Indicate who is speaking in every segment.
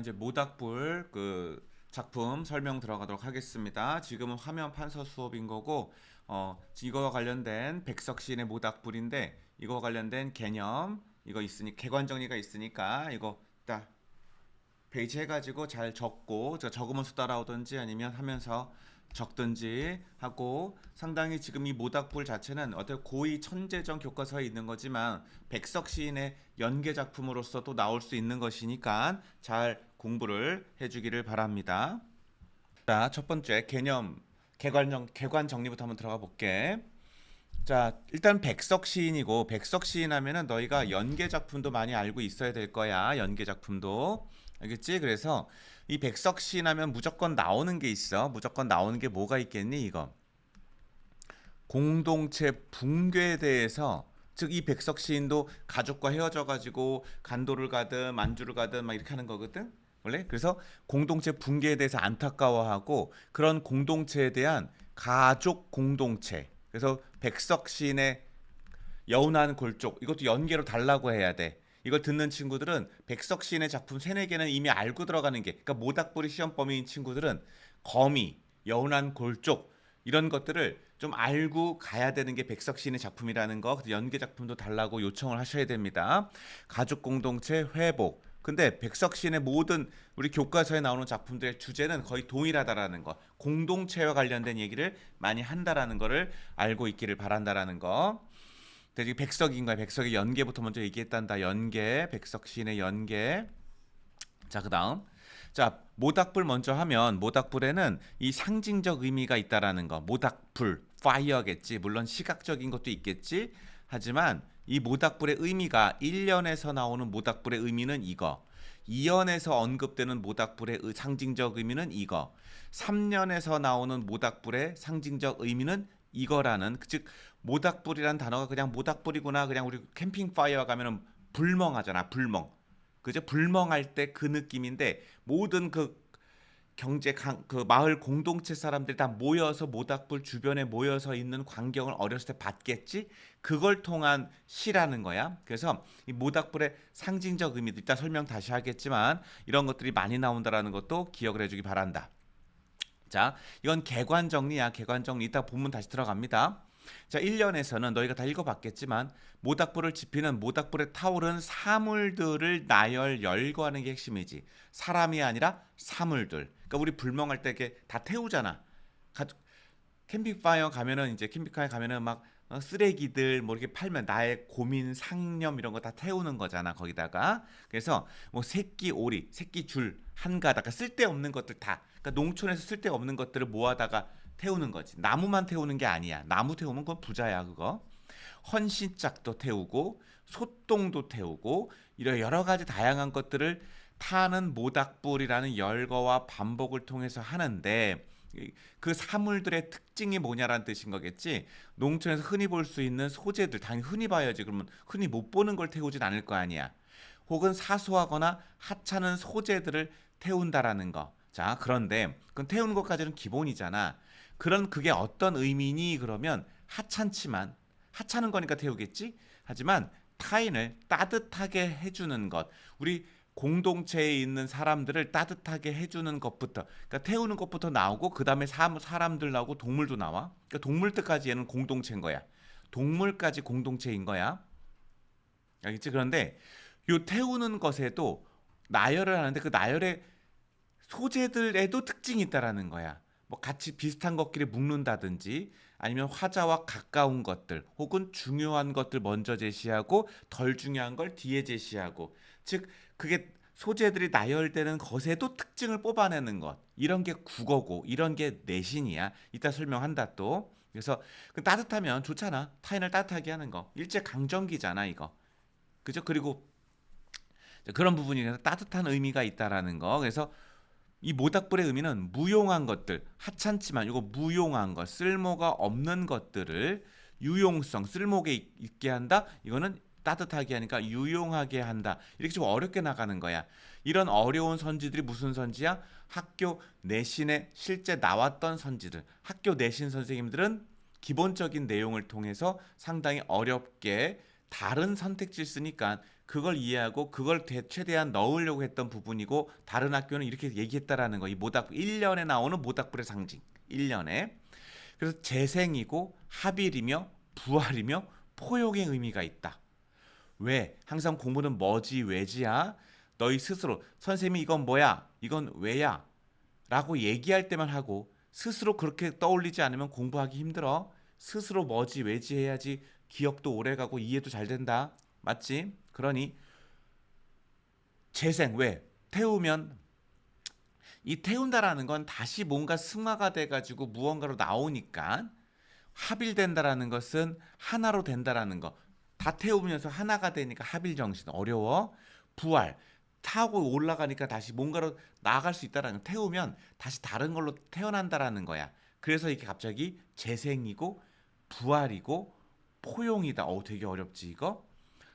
Speaker 1: 이제 모닥불 그 작품 설명 들어가도록 하겠습니다. 지금은 화면 판서 수업인 거고 이거와 관련된 백석 시인의 모닥불인데 이거 관련된 개념 이거 있으니 개관 정리가 있으니까 이거 딱 페이지 해가지고 잘 적고 제가 적으면서 따라오든지 아니면 하면서 적든지 하고 상당히 지금 이 모닥불 자체는 어떤 고위 천재적 교과서에 있는 거지만 백석 시인의 연계 작품으로서 또 나올 수 있는 것이니까 잘 공부를 해주기를 바랍니다. 자, 첫 번째 개념 개관 정리부터 한번 들어가 볼게. 자, 일단 백석 시인이고 백석 시인 하면은 너희가 연계 작품도 많이 알고 있어야 될 거야. 연계 작품도. 알겠지? 그래서 이 백석 시인 하면 무조건 나오는 게 있어. 무조건 나오는 게 뭐가 있겠니? 이거. 공동체 붕괴에 대해서 즉 이 백석 시인도 가족과 헤어져 가지고 간도를 가든 만주를 가든 막 이렇게 하는 거거든. 원래 그래서 공동체 붕괴에 대해서 안타까워하고 그런 공동체에 대한 가족 공동체. 그래서 백석 시인의 여운한 골족 이것도 연계로 달라고 해야 돼. 이걸 듣는 친구들은 백석 시인의 작품 세네 개는 이미 알고 들어가는 게 그러니까 모닥불이 시험 범위인 친구들은 거미, 여운한 골족 이런 것들을 좀 알고 가야 되는 게 백석 시인의 작품이라는 거. 연계 작품도 달라고 요청을 하셔야 됩니다. 가족 공동체 회복. 근데 백석 시인의 모든 우리 교과서에 나오는 작품들의 주제는 거의 동일하다라는 거. 공동체와 관련된 얘기를 많이 한다라는 거를 알고 있기를 바란다라는 거. 근데 백석인가요? 백석의 연계부터 먼저 얘기했단다. 연계, 백석 시인의 연계. 자, 그다음. 자, 모닥불 먼저 하면 모닥불에는 이 상징적 의미가 있다라는 거. 모닥불, 파이어겠지. 물론 시각적인 것도 있겠지. 하지만 이 모닥불의 의미가 1년에서 나오는 모닥불의 의미는 이거. 2년에서 언급되는 모닥불의 상징적 의미는 이거. 3년에서 나오는 모닥불의 상징적 의미는 이거라는 즉 모닥불이란 단어가 그냥 모닥불이구나 그냥 우리 캠핑파이어 가면은 불멍하잖아 불멍 그죠 불멍할 때 그 느낌인데 모든 그 그 마을 공동체 사람들이 다 모여서 모닥불 주변에 모여서 있는 광경을 어렸을 때 봤겠지 그걸 통한 시라는 거야. 그래서 이 모닥불의 상징적 의미도 이따 설명 다시 하겠지만 이런 것들이 많이 나온다라는 것도 기억을 해주기 바란다. 자, 이건 개관 정리야. 개관 정리. 이따 본문 다시 들어갑니다. 자, 1년에서는 너희가 다 읽어봤겠지만 모닥불을 지피는 모닥불에 타오른 사물들을 나열 열거하는 게 핵심이지. 사람이 아니라 사물들. 그러니까 우리 불멍할 때 이렇게 다 태우잖아. 캠핑파이어 가면은 이제 캠핑카에 가면은 막 쓰레기들 뭐 이렇게 팔면 나의 고민 상념 이런 거 다 태우는 거잖아 거기다가. 그래서 뭐 새끼 오리 새끼 줄 한 가닥 그러니까 쓸데없는 것들 다 그러니까 농촌에서 쓸데없는 것들을 모아다가 태우는 거지. 나무만 태우는 게 아니야. 나무 태우면 그건 부자야 그거. 헌신짝도 태우고 소똥도 태우고 이런 여러 가지 다양한 것들을 타는 모닥불이라는 열거와 반복을 통해서 하는데 그 사물들의 특징이 뭐냐라는 뜻인 거겠지. 농촌에서 흔히 볼 수 있는 소재들 당연히 흔히 봐야지. 그러면 흔히 못 보는 걸 태우진 않을 거 아니야. 혹은 사소하거나 하찮은 소재들을 태운다라는 거. 자, 그런데 그건 태우는 것까지는 기본이잖아. 그런 그게 어떤 의미니 그러면 하찮지만 하찮은 거니까 태우겠지. 하지만 타인을 따뜻하게 해주는 것. 우리 공동체에 있는 사람들을 따뜻하게 해주는 것부터 그러니까 태우는 것부터 나오고 그 다음에 사람들 나오고 동물도 나와. 그러니까 동물들까지 얘는 공동체인 거야. 동물까지 공동체인 거야. 알겠지? 그런데 요 태우는 것에도 나열을 하는데 그 나열의 소재들에도 특징이 있다라는 거야. 뭐 같이 비슷한 것끼리 묶는다든지 아니면 화자와 가까운 것들 혹은 중요한 것들 먼저 제시하고 덜 중요한 걸 뒤에 제시하고 즉 그게 소재들이 나열되는 것에도 특징을 뽑아내는 것 이런 게 국어고 이런 게 내신이야. 이따 설명한다 또. 그래서 그 따뜻하면 좋잖아. 타인을 따뜻하게 하는 거 일제 강점기잖아 이거. 그죠? 그리고 그런 부분이 따뜻한 의미가 있다라는 거. 그래서 이 모닥불의 의미는 무용한 것들, 하찮지만 이거 무용한 것, 쓸모가 없는 것들을 유용성, 쓸모게 있게 한다. 이거는 따뜻하게 하니까 유용하게 한다. 이렇게 좀 어렵게 나가는 거야. 이런 어려운 선지들이 무슨 선지야? 학교 내신에 실제 나왔던 선지들. 학교 내신 선생님들은 기본적인 내용을 통해서 상당히 어렵게 다른 선택지를 쓰니까 그걸 이해하고 그걸 최대한 넣으려고 했던 부분이고 다른 학교는 이렇게 얘기했다라는 거. 이 모닥불 1년에 나오는 모닥불의 상징. 1년에. 그래서 재생이고 합일이며 부활이며 포용의 의미가 있다. 왜? 항상 공부는 뭐지 왜지야? 너희 스스로 선생님이 이건 뭐야? 이건 왜야? 라고 얘기할 때만 하고 스스로 그렇게 떠올리지 않으면 공부하기 힘들어. 스스로 뭐지 왜지 해야지 기억도 오래가고 이해도 잘 된다. 맞지? 그러니 재생 왜? 태우면 이 태운다라는 건 다시 뭔가 승화가 돼가지고 무언가로 나오니까 합일된다라는 것은 하나로 된다라는 거. 다 태우면서 하나가 되니까 합일 정신 어려워. 부활 타고 올라가니까 다시 뭔가로 나아갈 수 있다라는 거. 태우면 다시 다른 걸로 태어난다라는 거야. 그래서 이게 갑자기 재생이고 부활이고 포용이다. 되게 어렵지 이거.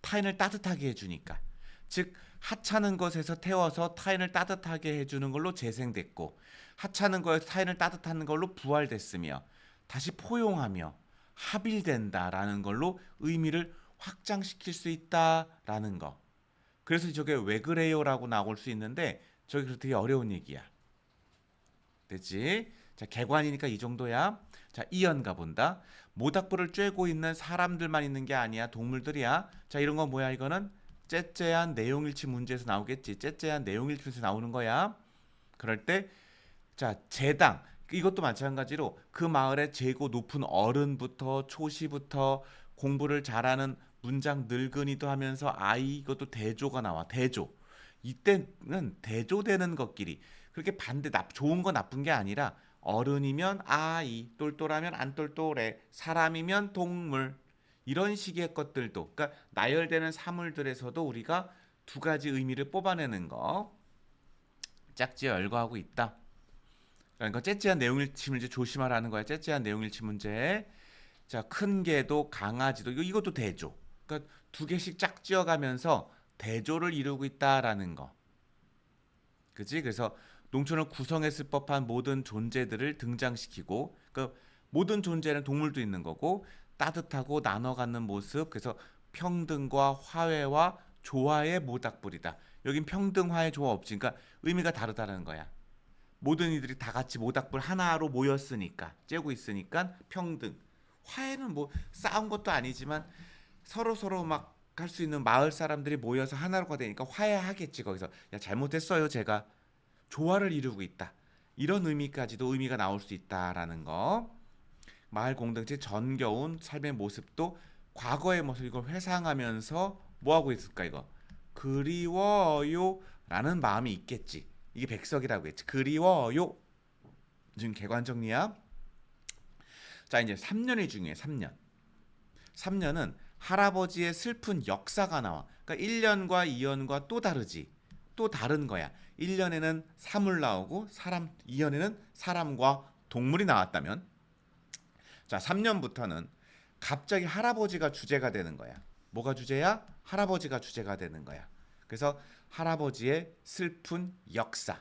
Speaker 1: 타인을 따뜻하게 해주니까. 즉 하찮은 것에서 태워서 타인을 따뜻하게 해주는 걸로 재생됐고 하찮은 것에서 타인을 따뜻하는 걸로 부활됐으며 다시 포용하며 합일된다라는 걸로 의미를 확장시킬 수 있다라는 거. 그래서 저게 왜 그래요라고 나올 수 있는데 저게 되게 어려운 얘기야. 됐지? 자, 개관이니까 이 정도야. 자, 이연 가본다. 모닥불을 쬐고 있는 사람들만 있는 게 아니야. 동물들이야. 자, 이런 건 뭐야? 이거는 째째한 내용일치 문제에서 나오겠지. 째째한 내용일치에서 나오는 거야. 그럴 때 자, 제당 이것도 마찬가지로 그 마을의 재고 높은 어른부터 초시부터 공부를 잘하는 문장 늙은이도 하면서 아이 이것도 대조가 나와. 대조. 이때는 대조되는 것끼리 그렇게 반대 좋은 거 나쁜 게 아니라 어른이면 아이, 똘똘하면 안 똘똘해, 사람이면 동물 이런 식의 것들도 그러니까 나열되는 사물들에서도 우리가 두 가지 의미를 뽑아내는 거 짝지어 열거하고 있다. 그러니까 째째한 내용일치 문제 조심하라는 거야. 째째한 내용일치 문제. 자, 큰 개도 강아지도 이것도 대조. 그러니까 두 개씩 짝지어가면서 대조를 이루고 있다라는 거. 그지? 그래서 농촌을 구성했을 법한 모든 존재들을 등장시키고 그 모든 존재는 동물도 있는 거고 따뜻하고 나눠 갖는 모습. 그래서 평등과 화해와 조화의 모닥불이다. 여긴 평등, 화해, 조화 없지. 그러니까 의미가 다르다는 거야. 모든 이들이 다 같이 모닥불 하나로 모였으니까 쬐고 있으니까 평등. 화해는 뭐 싸운 것도 아니지만 서로 막 할 수 있는 마을 사람들이 모여서 하나로가 되니까 화해하겠지. 거기서 야 잘못했어요 제가 조화를 이루고 있다. 이런 의미까지도 의미가 나올 수 있다라는 거. 마을 공동체 정겨운 삶의 모습도 과거의 모습 이걸 회상하면서 뭐 하고 있을까 이거 그리워요라는 마음이 있겠지. 이게 백석이라고 했지. 그리워요. 지금 개관 정리야. 자 이제 3년이 중요해. 3년. 3년은 할아버지의 슬픈 역사가 나와. 그러니까 1년과 2년과 또 다르지. 또 다른 거야. 1년에는 사물 나오고 2년에는 사람과 동물이 나왔다면 자 3년부터는 갑자기 할아버지가 주제가 되는 거야. 뭐가 주제야? 할아버지가 주제가 되는 거야. 그래서 할아버지의 슬픈 역사.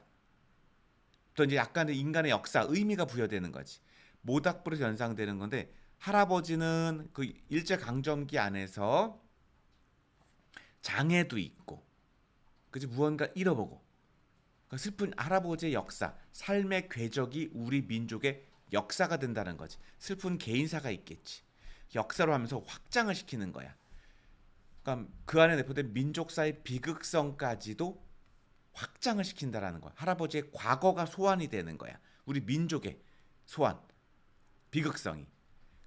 Speaker 1: 또 이제 약간의 인간의 역사, 의미가 부여되는 거지. 모닥불에서 연상되는 건데 할아버지는 그 일제 강점기 안에서 장애도 있고, 그지 무언가 잃어보고, 그 슬픈 할아버지의 역사, 삶의 궤적이 우리 민족의 역사가 된다는 거지. 슬픈 개인사가 있겠지. 역사로 하면서 확장을 시키는 거야. 그러니까 그 안에 내포된 민족사의 비극성까지도 확장을 시킨다라는 거야. 할아버지의 과거가 소환이 되는 거야. 우리 민족의 소환, 비극성이.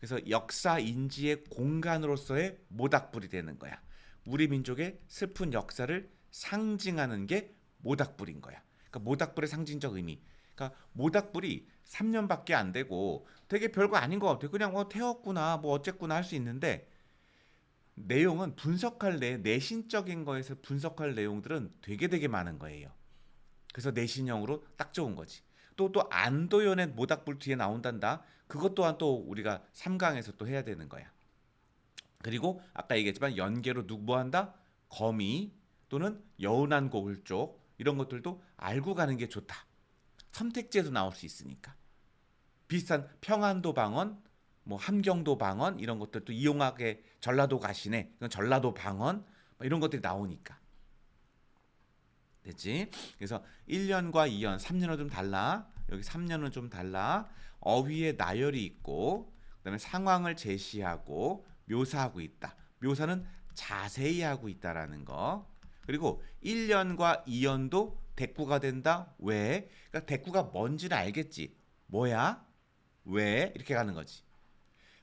Speaker 1: 그래서 역사 인지의 공간으로서의 모닥불이 되는 거야. 우리 민족의 슬픈 역사를 상징하는 게 모닥불인 거야. 그러니까 모닥불의 상징적 의미. 그러니까 모닥불이 3년밖에 안 되고 되게 별거 아닌 것 같아. 그냥 태웠구나, 뭐 어쨌구나 할 수 있는데 내용은 내신적인 거에서 분석할 내용들은 되게 많은 거예요. 그래서 내신형으로 딱 좋은 거지. 또 안도연의 모닥불 뒤에 나온단다. 그것 또한 또 우리가 3강에서 또 해야 되는 거야. 그리고 아까 얘기했지만 연계로 뭐 한다? 거미 또는 여운한 고을 쪽 이런 것들도 알고 가는 게 좋다. 선택지에도 나올 수 있으니까. 비슷한 평안도 방언 뭐 함경도 방언 이런 것들도 이용하게 전라도 가시네. 이건 전라도 방언 뭐 이런 것들이 나오니까. 됐지? 그래서 1년과 2년, 3년은 좀 달라. 여기 3년은 좀 달라. 어휘에 나열이 있고 그다음에 상황을 제시하고 묘사하고 있다. 묘사는 자세히 하고 있다라는 거. 그리고 1년과 2년도 대꾸가 된다. 왜? 그러니까 대꾸가 뭔지는 알겠지. 뭐야? 왜? 이렇게 가는 거지.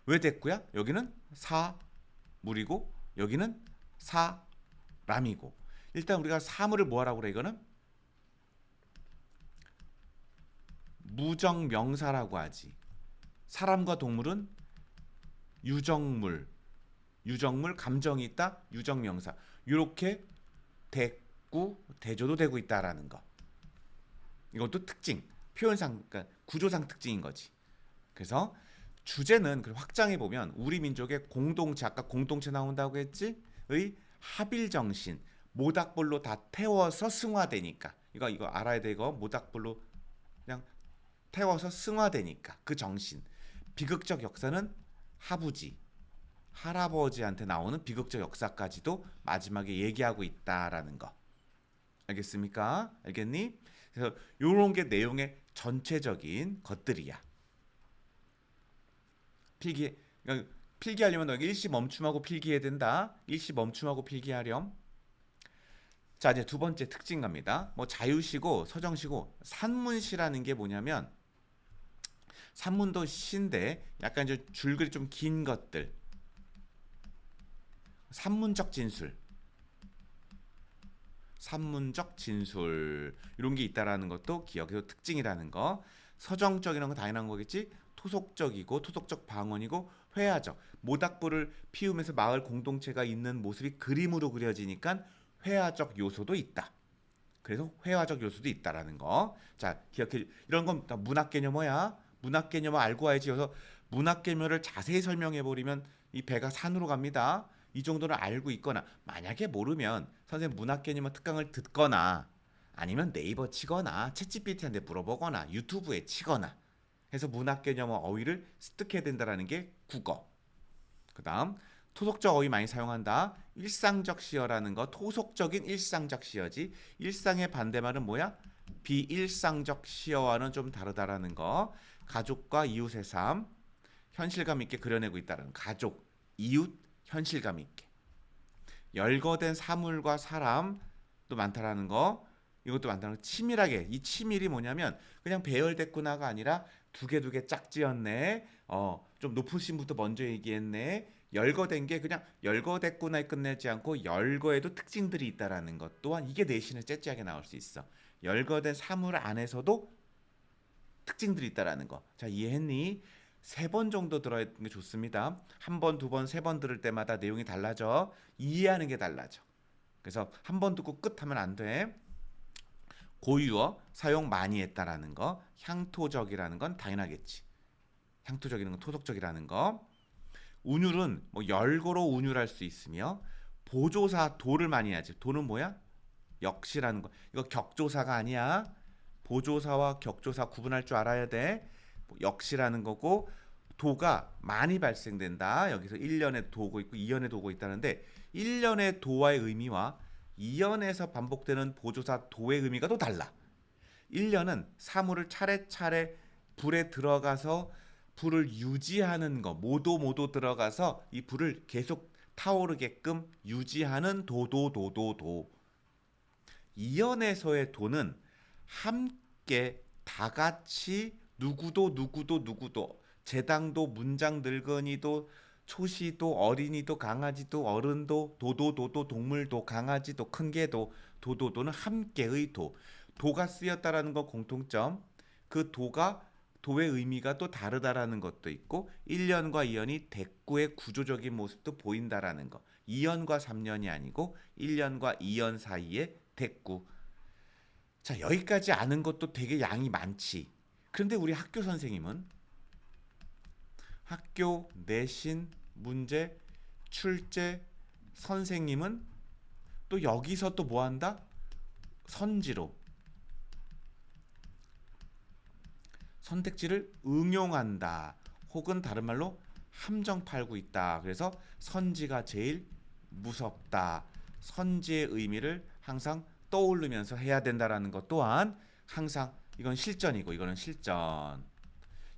Speaker 1: 왜 대꾸야? 여기는 사물이고 여기는 사람이고. 일단 우리가 사물을 뭐라고 그래 이거는? 무정명사라고 하지. 사람과 동물은 유정물, 유정물 감정이 있다. 유정명사. 이렇게 대꾸, 대조도 되고 있다라는 거. 이것도 특징, 표현상, 그러니까 구조상 특징인 거지. 그래서 주제는 확장해 보면 우리 민족의 공동체 아까 공동체 나온다고 했지? 의 합일 정신 모닥불로 다 태워서 승화되니까 이거 알아야 돼 이거 모닥불로 그냥 태워서 승화되니까 그 정신 비극적 역사는 하부지 할아버지한테 나오는 비극적 역사까지도 마지막에 얘기하고 있다라는 거 알겠습니까? 알겠니? 그래서 요런 게 내용의 전체적인 것들이야. 필기 그러니까 필기하려면 너 일시 멈춤하고 필기해야 된다. 일시 멈춤하고 필기하렴. 자 이제 두 번째 특징 갑니다. 뭐 자유시고 서정시고 산문시라는 게 뭐냐면 산문도 시인데 약간 이제 줄글이 좀 긴 것들 산문적 진술 산문적 진술 이런 게 있다라는 것도 기억해서 특징이라는 거. 서정적이라는 건 당연한 거겠지. 토속적이고 토속적 방언이고 회화적 모닥불을 피우면서 마을 공동체가 있는 모습이 그림으로 그려지니까 회화적 요소도 있다. 그래서 회화적 요소도 있다라는 거. 자 기억해 이런 건 다 문학 개념어야. 문학 개념어 알고 와야지. 그래서 문학 개념을 자세히 설명해 버리면 이 배가 산으로 갑니다. 이 정도는 알고 있거나 만약에 모르면 선생님 문학 개념어 특강을 듣거나 아니면 네이버 치거나 챗GPT한테 물어보거나 유튜브에 치거나 해서 문학 개념어 어휘를 습득해야 된다라는 게 국어. 그다음 토속적 어휘 많이 사용한다. 일상적 시어라는 거 토속적인 일상적 시어지. 일상의 반대말은 뭐야? 비일상적 시어와는 좀 다르다라는 거. 가족과 이웃의 삶 현실감 있게 그려내고 있다는 가족, 이웃 현실감 있게. 열거된 사물과 사람도 많다라는 거. 이것도 많다는 거. 치밀하게 이 치밀이 뭐냐면 그냥 배열됐구나가 아니라 두 개 짝지었네. 좀 높으신 분부터 먼저 얘기했네. 열거된 게 그냥 열거됐구나에 끝내지 않고 열거에도 특징들이 있다라는 것 또한 이게 내신에 째째하게 나올 수 있어. 열거된 사물 안에서도 특징들이 있다라는 거. 자 이해했니? 세 번 정도 들어야 게 좋습니다. 한 번, 두 번, 세 번 들을 때마다 내용이 달라져. 이해하는 게 달라져. 그래서 한 번 듣고 끝 하면 안 돼. 고유어 사용 많이 했다라는 거. 향토적이라는 건 당연하겠지. 향토적이라는 건 토속적이라는 거. 운율은 뭐 열거로 운율할 수 있으며 보조사 도를 많이 하지. 도는 뭐야? 역시라는 거. 이거 격조사가 아니야. 보조사와 격조사 구분할 줄 알아야 돼. 역시라는 거고 도가 많이 발생된다. 여기서 1년에 도고 있고 2년에 도고 있다는데 1년의 도와의 의미와 2년에서 반복되는 보조사 도의 의미가 또 달라. 1년은 사물을 차례차례 불에 들어가서 불을 유지하는 거 모도 들어가서 이 불을 계속 타오르게끔 유지하는 도도. 2년에서의 도는 함께 다 같이 누구도 재당도 문장 늙은이도 초시도 어린이도 강아지도 어른도 도도 동물도 강아지도 큰 개도 도도는 함께의 도가 쓰였다라는 거 공통점. 그 도가 도의 의미가 또 다르다라는 것도 있고 1년과 2년이 대꾸의 구조적인 모습도 보인다라는 거. 2년과 3년이 아니고 1년과 2년 사이의 대꾸. 자 여기까지 아는 것도 되게 양이 많지. 그런데 우리 학교 선생님은 학교 내신 문제 출제 선생님은 또 여기서 또 뭐 한다? 선지로 선택지를 응용한다. 혹은 다른 말로 함정 팔고 있다. 그래서 선지가 제일 무섭다. 선지의 의미를 항상 떠올리면서 해야 된다라는 것 또한 항상 이건 실전이고 이거는 실전.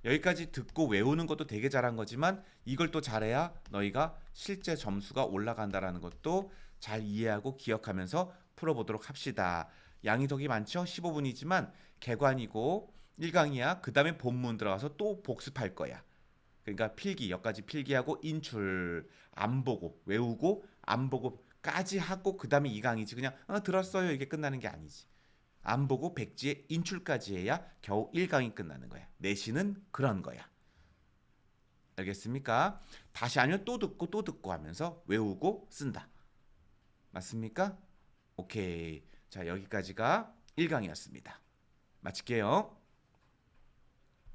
Speaker 1: 여기까지 듣고 외우는 것도 되게 잘한 거지만 이걸 또 잘해야 너희가 실제 점수가 올라간다라는 것도 잘 이해하고 기억하면서 풀어보도록 합시다. 양이 덕이 많죠? 15분이지만 개관이고 1강이야. 그 다음에 본문 들어가서 또 복습할 거야. 그러니까 필기, 여기까지 필기하고 인출 안 보고 외우고 안 보고까지 하고 그 다음에 2강이지. 그냥 들었어요 이게 끝나는 게 아니지. 안 보고 백지에 인출까지 해야 겨우 1강이 끝나는 거야. 내신은 그런 거야. 알겠습니까? 다시 아니면 또 듣고 하면서 외우고 쓴다. 맞습니까? 오케이. 자, 여기까지가 1강이었습니다. 마칠게요.